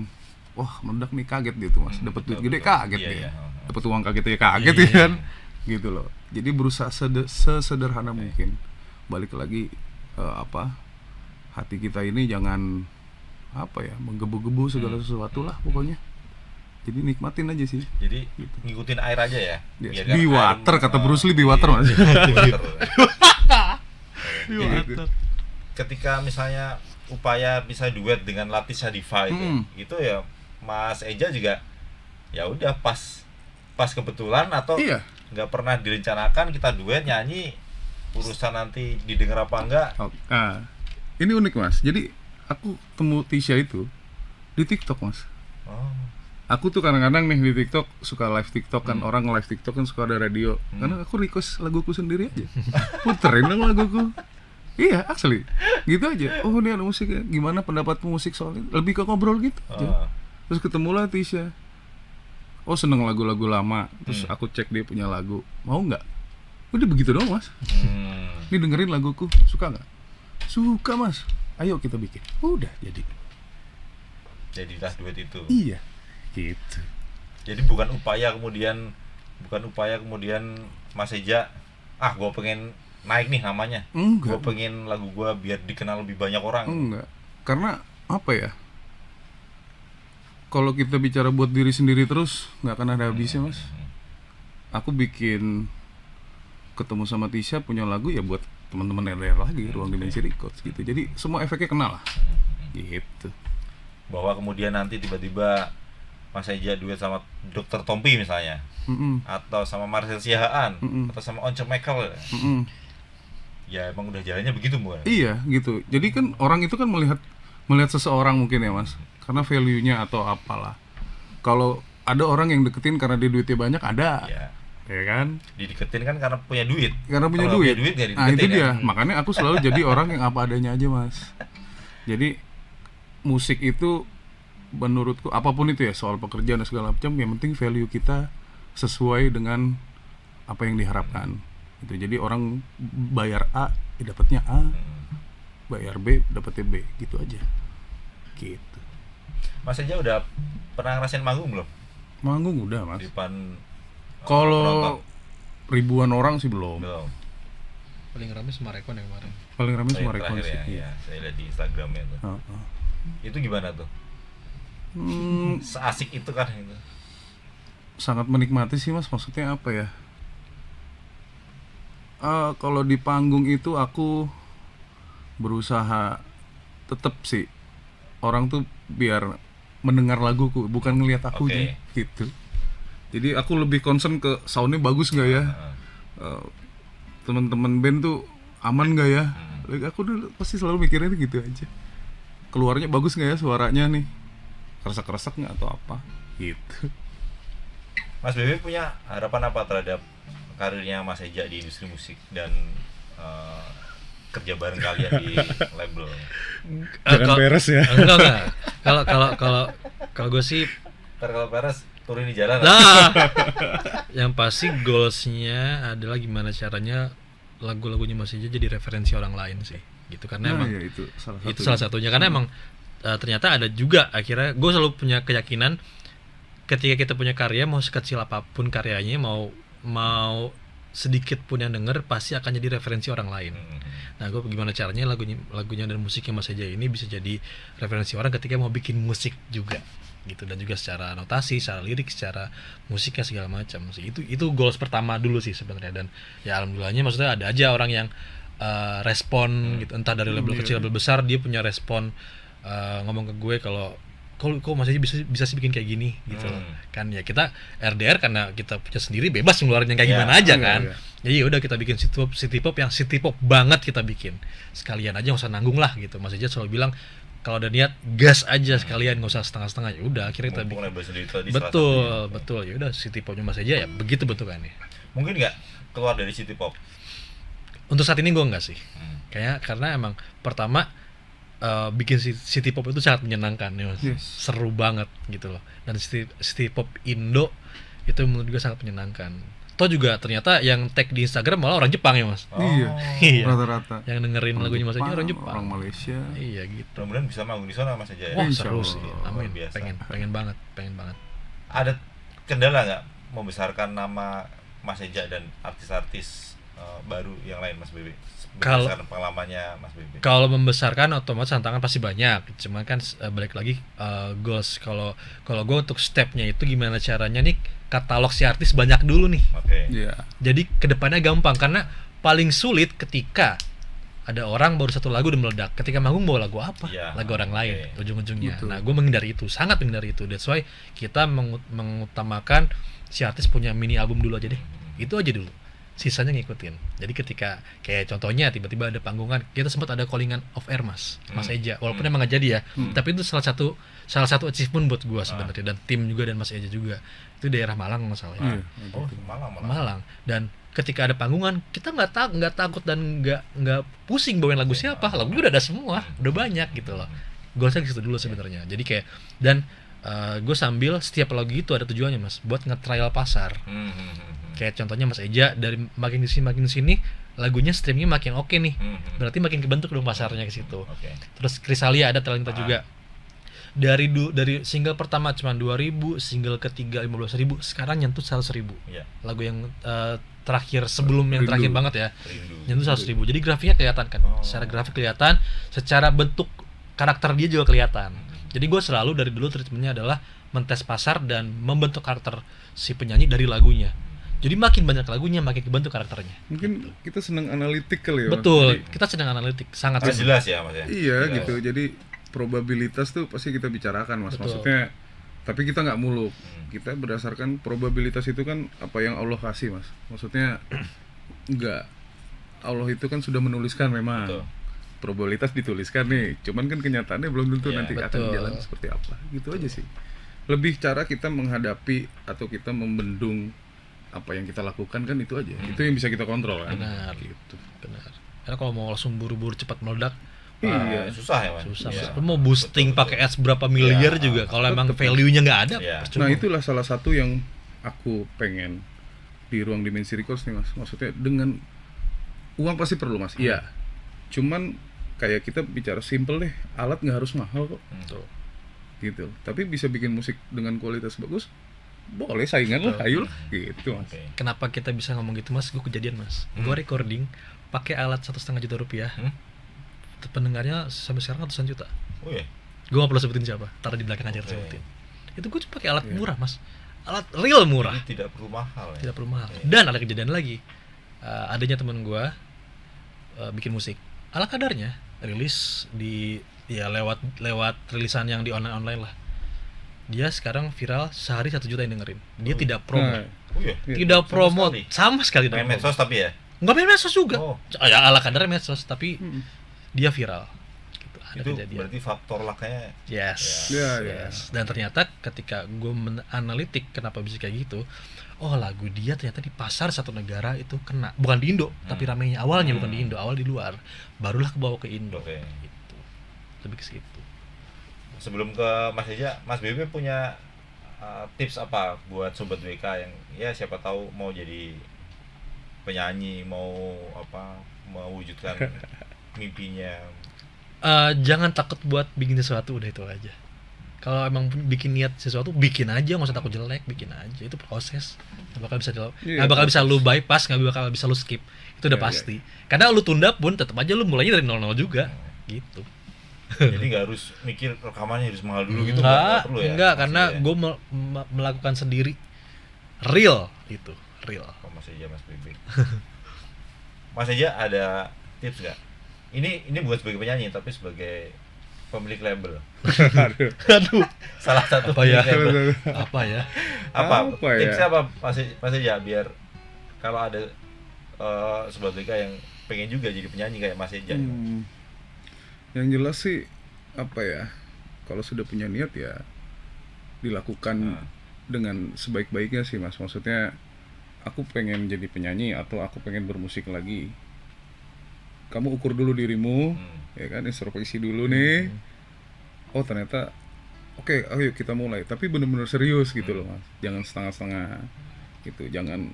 wah meledak nih kaget gitu Mas, dapat duit gede kaget ya, dapat uang kaget ya kaget ya kan, gitu loh. Jadi berusaha sesederhana mungkin. Balik lagi hati kita ini jangan apa ya menggebu-gebu segala sesuatu lah pokoknya. Jadi nikmatin aja sih. Jadi gitu. Ngikutin air aja ya. Yes. Be water kata Bruce Lee, be water Mas. Ketika misalnya upaya bisa duet dengan Latisha Diva itu ya Mas Eja juga ya udah pas kebetulan atau nggak pernah direncanakan kita duet nyanyi, urusan nanti didengar apa enggak. Ini unik Mas. Jadi aku temu Tisha itu di TikTok Mas. Aku tuh kadang-kadang nih di TikTok suka live TikTok kan, orang live TikTok kan suka ada radio. Karena aku request laguku sendiri aja. Puterin dong laguku. Iya, asli. Gitu aja. Oh, ini ada musiknya. Gimana pendapatmu musik soal ini? Lebih ke ngobrol gitu aja. Terus ketemulah Tisha. Oh, seneng lagu-lagu lama. Terus aku cek dia punya lagu. Mau nggak? Udah begitu doang Mas. Ini dengerin laguku. Suka nggak? Suka Mas. Ayo kita bikin. Udah jadi. Jadilah duet itu. Iya. Gitu. Jadi bukan upaya kemudian Mas Eja gue pengen naik nih namanya, gue pengen lagu gue biar dikenal lebih banyak orang. Enggak, karena apa ya, kalau kita bicara buat diri sendiri terus nggak akan ada habisnya Mas. Aku bikin ketemu sama Tisha punya lagu ya buat teman-teman LDR lagi, Ruang Dimensi Records gitu. Jadi semua efeknya kenal lah gitu. Bahwa kemudian nanti tiba-tiba Mas Eja duet sama Dr. Tompi misalnya, atau sama Marcel Siahaan, atau sama Once Michael, ya emang udah jalannya begitu bukan? Iya gitu. Jadi kan orang itu kan melihat seseorang mungkin ya Mas, karena value-nya atau apalah. Kalau ada orang yang deketin karena dia duitnya banyak, ada, ya kan? Dideketin kan karena punya duit. Karena punya duit. Nah itu dia. Makanya aku selalu jadi orang yang apa adanya aja Mas. Jadi musik itu menurutku apapun itu ya, soal pekerjaan dan segala macam, yang penting value kita sesuai dengan apa yang diharapkan gitu. Jadi orang bayar A ya dapatnya A, bayar B dapatnya B, gitu aja gitu. Mas Eja udah pernah ngerasain manggung belum? Manggung udah Mas. Di depan kalau ribuan orang sih belum. Paling ramai sama Rekon yang kemarin. Paling ramai sama Rekon sih. Ya, saya lihat di Instagramnya tuh. Itu gimana tuh? Seasik itu kan itu. Sangat menikmati sih Mas, maksudnya apa ya? Kalau di panggung itu aku berusaha tetap sih orang tuh biar mendengar laguku, bukan ngelihat aku gitu. Jadi aku lebih concern ke soundnya bagus nggak ya, teman-teman band tuh aman nggak ya. Aku dulu pasti selalu mikirnya gitu aja. Keluarnya bagus nggak ya suaranya nih, keresek-keresek nggak atau apa gitu. Mas Bebe punya harapan apa terhadap karirnya Mas Eja di industri musik dan eh, kerja bareng kalian di label? Jangan beres ya. Enggak. Kalau gue sih, Ntar kalau beres turun di jalan. nah, yang pasti goalsnya adalah gimana caranya lagu-lagunya Mas Eja jadi referensi orang lain sih, gitu. Karena Nah, emang ya, itu salah itu salah satunya. Karena emang ternyata ada juga, akhirnya gue selalu punya keyakinan ketika kita punya karya, mau sekecil apapun karyanya, mau sedikit pun yang denger, pasti akan jadi referensi orang lain. Nah, gue gimana caranya lagunya dan musiknya Mas Eja ini bisa jadi referensi orang ketika mau bikin musik juga, gitu. Dan juga secara notasi, secara lirik, secara musiknya segala macam sih. Itu goals pertama dulu sih sebenarnya. Dan ya alhamdulillahnya, maksudnya ada aja orang yang respon gitu, entah dari label kecil label besar, dia punya respon ngomong ke gue kalau kok Mas Eja bisa sih bikin kayak gini gitu loh. Kan ya kita RDR karena kita punya sendiri, bebas ngeluarin yang kayak gimana aja kan. Jadi udah kita bikin city pop yang city pop banget kita bikin. Sekalian aja, nggak usah nanggung lah gitu. Mas Eja selalu bilang kalau ada niat gas aja sekalian, nggak usah setengah-setengah. Ya udah akhirnya kita bikin. Betul. Ya udah city popnya Mas Eja ya begitu bentukannya. Mungkin nggak keluar dari city pop? Untuk saat ini gue enggak sih. Karena emang pertama bikin city pop itu sangat menyenangkan ya Mas. Seru banget gitu loh. Dan city pop Indo itu menurut gue sangat menyenangkan. Toh juga ternyata yang tag di Instagram malah orang Jepang ya Mas. Iya. Rata-rata. Yang dengerin lagunya Mas Eja orang Jepang. Orang Malaysia. Iya gitu. Mudah-mudahan bisa manggung di sana Mas Eja ya. Wah, Insya seru Allah. sih. Amin. Biasa. Pengen banget. Ada kendala nggak membesarkan nama Mas Eja dan artis-artis baru yang lain Mas Bebe? Berdasarkan pengalamannya Mas Bebe. Kalau membesarkan otomatis tantangan pasti banyak. Cuman kan balik lagi goals. Kalau gue untuk stepnya itu gimana caranya nih, katalog si artis banyak dulu nih. Oke. Iya. Jadi kedepannya gampang, karena paling sulit ketika ada orang baru satu lagu udah meledak. Ketika manggung bawa lagu apa? Iya, Lagu orang lain ujung-ujungnya. Betul. Nah, gue menghindari itu, sangat menghindari itu. That's why kita mengutamakan si artis punya mini album dulu aja deh. Itu aja dulu. Sisanya ngikutin. Jadi ketika kayak contohnya tiba-tiba ada panggungan, kita sempat ada callingan off air Mas Eja. Walaupun emang nggak jadi ya, tapi itu salah satu achievement buat gue sebenarnya, dan tim juga dan Mas Eja juga. Itu daerah Malang masalahnya. Oh, Malang. Malang. Dan ketika ada panggungan, kita nggak takut dan nggak pusing bawain lagu siapa. Lagu udah ada semua, udah banyak gitu loh. Gue rasa gitu dulu sebenarnya. Jadi kayak, dan gue sambil setiap lagu itu ada tujuannya Mas, buat nge-trial pasar. Kayak contohnya Mas Eja, dari makin kesini lagunya streamingnya makin oke nih, berarti makin kebentuk dong pasarnya ke situ. Terus Krisalia ada talenta juga. Dari single pertama cuma 2.000, single ketiga 15.000, sekarang nyentuh 100.000. Lagu yang terakhir sebelum yang terakhir banget ya, nyentuh 100.000. Jadi grafiknya kelihatan kan, secara grafik kelihatan, secara bentuk karakter dia juga kelihatan. Jadi gue selalu dari dulu treatmentnya adalah mentes pasar dan membentuk karakter si penyanyi dari lagunya. Jadi makin banyak lagunya, makin kebentuk karakternya. Mungkin kita senang analitik kali ya. Betul, kita sedang analitik, sangat Jelas ya Mas ya. Iya Jelas. gitu. Jadi probabilitas tuh pasti kita bicarakan Mas. Betul. Maksudnya, tapi kita nggak muluk. Kita berdasarkan probabilitas itu kan apa yang Allah kasih Mas. Maksudnya nggak, Allah itu kan sudah menuliskan memang. Betul. Probabilitas dituliskan nih. Cuman kan kenyataannya belum tentu Iya, nanti akan betul. jalan seperti apa. Gitu aja sih. Lebih cara kita menghadapi atau kita membendung apa yang kita lakukan kan itu aja. Itu yang bisa kita kontrol kan. benar. Gitu. Benar. Karena kalau mau langsung buru-buru cepat meledak, Iya. Susah ya Mas. susah. Iya. Mas. Lu mau boosting pakai ads berapa miliar Iya, juga, kalau emang tetep. value-nya nggak ada, Iya. percuma. Nah itulah salah satu yang aku pengen di Ruang Dimensi Records nih Mas. Maksudnya dengan uang pasti perlu Mas. Iya. Cuman kayak kita bicara simple deh, alat nggak harus mahal kok. Tuh. Gitu. Tapi bisa bikin musik dengan kualitas bagus, boleh saingan lah, ayo lah. Gitu Mas. Oke. Kenapa kita bisa ngomong gitu Mas? Gue kejadian Mas. Gue recording pakai alat 1,5 juta rupiah. Pendengarnya sampai sekarang ratusan juta. Oh iya. Gue gak perlu sebutin siapa, taruh di belakang aja sebutin. Itu gue cuma pakai alat Iya. murah Mas. Alat real murah. Ini tidak perlu mahal ya. Tidak perlu mahal. Iya. Dan ada kejadian lagi. Adanya teman gue bikin musik. Ala kadarnya rilis di lewat rilisan yang di online lah. Dia sekarang viral, sehari 1 juta yang dengerin. Dia tidak promo. Nah, Oh iya. Tidak Sama promo sekali. sama sekali tidak Main promo. medsos tapi ya. Nggak main medsos juga. Oh. Ya ala kadarnya medsos, tapi Mm. dia viral. Gitu. ada Itu kejadian. berarti faktor lucknya Yes, Ya, yes. Dan ternyata ketika gue menanalitik kenapa bisa kayak gitu, oh lagu dia ternyata di pasar satu negara itu kena, bukan di Indo, tapi ramainya awalnya bukan di Indo, awal di luar, barulah kebawa ke Indo. Oke. Gitu. Lebih ke situ. Sebelum ke Mas Eja, Mas Bebe punya tips apa buat sobat WK yang ya siapa tahu mau jadi penyanyi, mau mewujudkan mimpinya. Jangan takut buat bikin sesuatu, udah itu aja. Kalau emang bikin niat sesuatu, bikin aja, nggak usah takut jelek, bikin aja. Itu proses, nggak bakal bisa Iya, nggak bakal bisa lu bypass, nggak bakal bisa lu skip. Itu udah Iya, pasti. Karena lu tunda pun tetap aja lu mulainya dari 00 juga, gitu. Jadi nggak harus mikir rekamannya harus mahal dulu gitu, nggak perlu ya. Enggak, Mas karena Eja. gue melakukan sendiri, real itu, real. Oh, Mas Eja, Mas Bebe. Mas Eja ada tips nggak? Ini bukan sebagai penyanyi tapi sebagai pemilik label. Aduh, Salah satu Apa ya? pemilik label. apa ya? Apa? Apa ya? Tipsnya apa Mas Eja biar kalau ada sobat WK yang pengen juga jadi penyanyi kayak Mas Eja. Yang jelas sih apa ya, kalau sudah punya niat ya dilakukan dengan sebaik-baiknya sih Mas. Maksudnya aku pengen jadi penyanyi atau aku pengen bermusik lagi, kamu ukur dulu dirimu, ya kan, introspeksi dulu nih. Oh ternyata oke, ayo kita mulai, tapi benar-benar serius gitu loh Mas. Jangan setengah-setengah gitu, jangan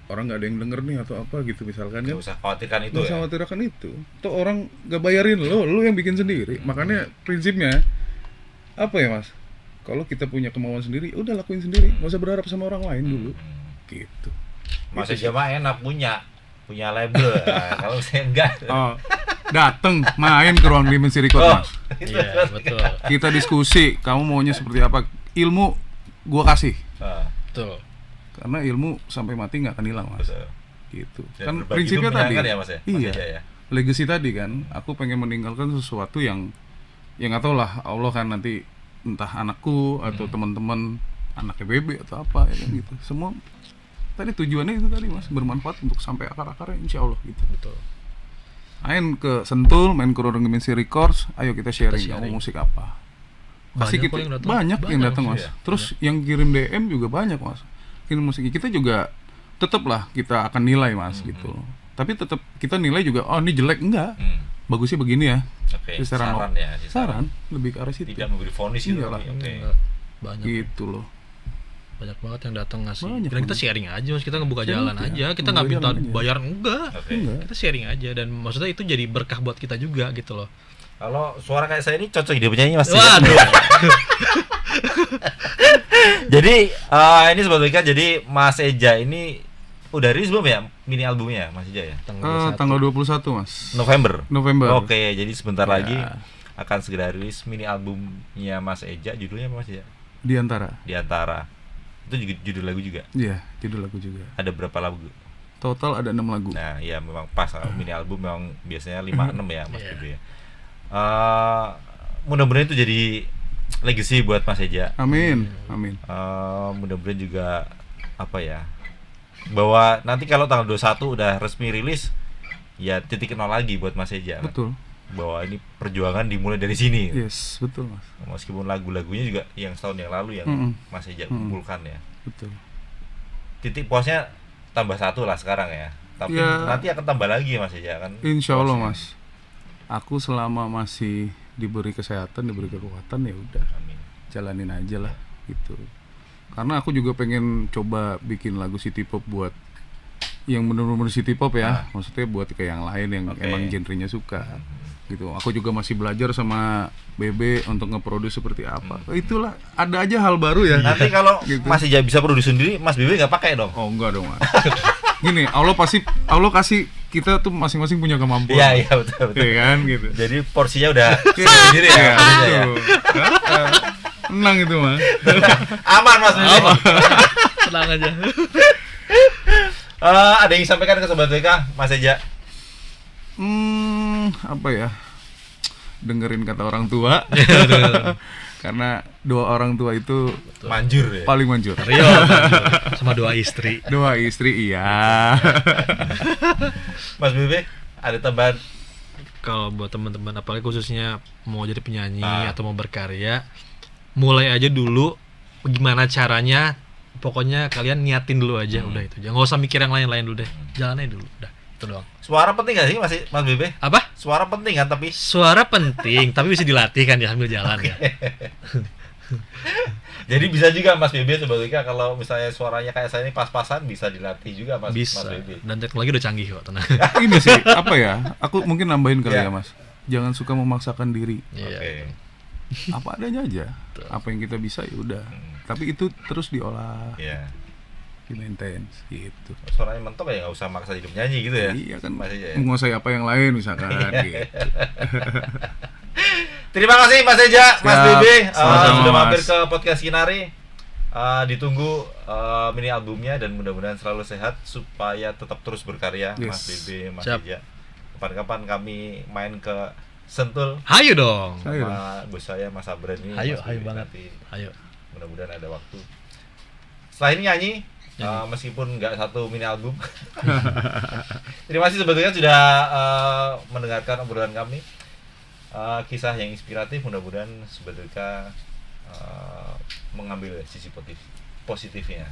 orang nggak ada yang denger nih atau apa gitu misalkan kan. Gak usah khawatirkan itu Nggak ya. usah khawatirkan itu. Tuh orang gak bayarin lo yang bikin sendiri. Makanya prinsipnya apa ya Mas? Kalau kita punya kemauan sendiri, udah lakuin sendiri. Nggak usah berharap sama orang lain dulu. Gitu. Mas Eja mah enak punya label. Nah, kalau saya enggak. Oh, dateng main ke ruang dimensi record Mas. Iya, betul. Kita diskusi, kamu maunya seperti apa? Ilmu gua kasih. Betul. Karena ilmu sampai mati nggak akan hilang Mas. Betul. Gitu. Dan Kan berbagi prinsipnya itu tadi. menyenangkan ya, Mas ya? Mas Iya. Eja ya? Legacy tadi kan, aku pengen meninggalkan sesuatu yang nggak tahu lah, Allah kan nanti entah anakku atau teman-teman anaknya Bebe atau apa ya kan gitu. Semua tadi tujuannya itu tadi Mas, bermanfaat untuk sampai akar-akarnya insya Allah gitu. Betul. Main ke Sentul, main ke Ruang Dimensi Records, ayo kita sharing, sharing. kamu musik apa. Pasti Banyak kita kok yang datang. banyak yang datang Mas. iya. Terus yang kirim DM juga banyak Mas. Kirim musik kita juga tetap lah kita akan nilai Mas gitu. Tapi tetap kita nilai juga, oh ini jelek enggak. Bagusnya begini ya. Oke, Secara saran ya. Saran lebih ke arah situ. Tidak memberi vonis gitu. Iyalah. Oke. Enggak. Banyak. Gitu loh. Banyak banget yang datang ngasih. Banyak Dan kita banget. sharing aja, Mas. Kita ngebuka Sharing jalan aja. aja. Kita nggak Ngebuka minta jalan aja. bayar, enggak. Oke. Enggak. Kita sharing aja, dan maksudnya itu jadi berkah buat kita juga gitu loh. Kalau suara kayak saya ini cocok jadi penyanyi Mas. Waduh. Jadi ini sobat WK, jadi Mas Eja ini udah rilis belum ya mini albumnya Mas Eja ya? Tanggal 21 Mas. November. November. Oke, jadi sebentar Ya. lagi akan segera rilis mini albumnya Mas Eja. Judulnya apa Mas Eja? Di antara. Di Antara. Itu juga judul lagu juga. Iya, judul lagu juga. Ada berapa lagu? Total ada 6 lagu. Nah, ya memang pas mini album memang biasanya 5-6 ya Mas Iya. Bebe ya. Mudah-mudahan itu jadi legacy buat Mas Eja. Amin. Amin. Mudah-mudahan juga apa ya, bahwa nanti kalau tanggal 21 udah resmi rilis ya titik nol lagi buat Mas Eja kan? Betul. Bahwa ini perjuangan dimulai dari sini. Yes, betul Mas. Meskipun lagu-lagunya juga yang setahun yang lalu yang Mas Eja kumpulkan ya. Betul. Titik puasnya tambah 1 lah sekarang ya. Tapi Ya. nanti akan tambah lagi Mas Eja kan. Insya Allah puasnya. Mas. Aku selama masih diberi kesehatan, diberi kekuatan ya udah Amin. jalanin aja lah gitu. Karena aku juga pengen coba bikin lagu city pop buat yang bener-bener city pop ya. Maksudnya buat ke yang lain yang Oke. emang genrenya suka. Gitu. Aku juga masih belajar sama Bebe untuk nge-produce seperti apa. Itulah, ada aja hal baru ya. Nanti kalau Gitu. Mas Eja bisa produksi sendiri, Mas Bebe nggak pakai dong. Oh enggak dong Mas. Gini, Allah kasih kita tuh masing-masing punya kemampuan. Iya, iya betul betul. Iya kan gitu. Jadi porsinya udah Iya, sendiri ya. iya, Mas Eja ya. betul. Tenang itu Mas. Aman Mas Bebe. Tenang aja. Ada yang disampaikan ke sobat WK, Mas Eja? Apa ya? Dengerin kata orang tua. Karena doa orang tua itu Manjur ya. paling manjur. Rio sama doa istri. Doa istri iya. Mas Bebe, ada tambahan kalau buat teman-teman apalagi khususnya mau jadi penyanyi Ah. atau mau berkarya, mulai aja dulu gimana caranya. Pokoknya kalian niatin dulu aja, udah itu. Jangan nggak usah mikir yang lain-lain dulu deh. Jalan aja dulu, udah. Itu doang. Suara penting gak sih Mas Bebe? Apa? Suara penting kan tapi Suara penting, tapi bisa dilatih kan ya sambil jalan ya. jadi bisa juga Mas Bebe sebetulnya kalau misalnya suaranya kayak saya ini pas-pasan bisa dilatih juga Mas Bisa. Bebe. Dan teknologi udah canggih kok, tenang. Ini sih apa ya? Aku mungkin nambahin kali Iya. ya Mas. Jangan suka memaksakan diri. Iya. Oke. Apa adanya aja. Apa yang kita bisa ya udah. Tapi itu terus diolah, Iya. di maintain gitu. Suaranya mentok ya nggak usah maksa hidup nyanyi gitu ya. Iya kan, Masih ya. menguasai apa yang lain misalkan gitu. Terima kasih Mas Eja, Mas Siap. Bebe Sama-sama, sudah Mas. mampir ke podcast Kinari. Ditunggu mini albumnya dan mudah-mudahan selalu sehat supaya tetap terus berkarya Mas Yes. Bebe, Mas Siap. Eja. Kapan-kapan kami main ke Sentul Hayu dong. Ayo. sama bos saya Mas Abren ini. Hayu, Mas hayu Bebe banget. nanti. Ayo. Mudah-mudahan ada waktu. Setelah ini nyanyi, meskipun nggak satu mini album. Terima kasih sebetulnya sudah mendengarkan obrolan kami. Kisah yang inspiratif, mudah-mudahan sebetulnya mengambil sisi positifnya.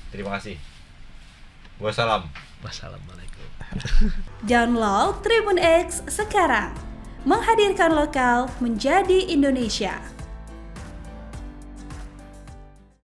Terima kasih. Wassalam. Wassalamualaikum. Download Tribun X sekarang. Menghadirkan lokal menjadi Indonesia.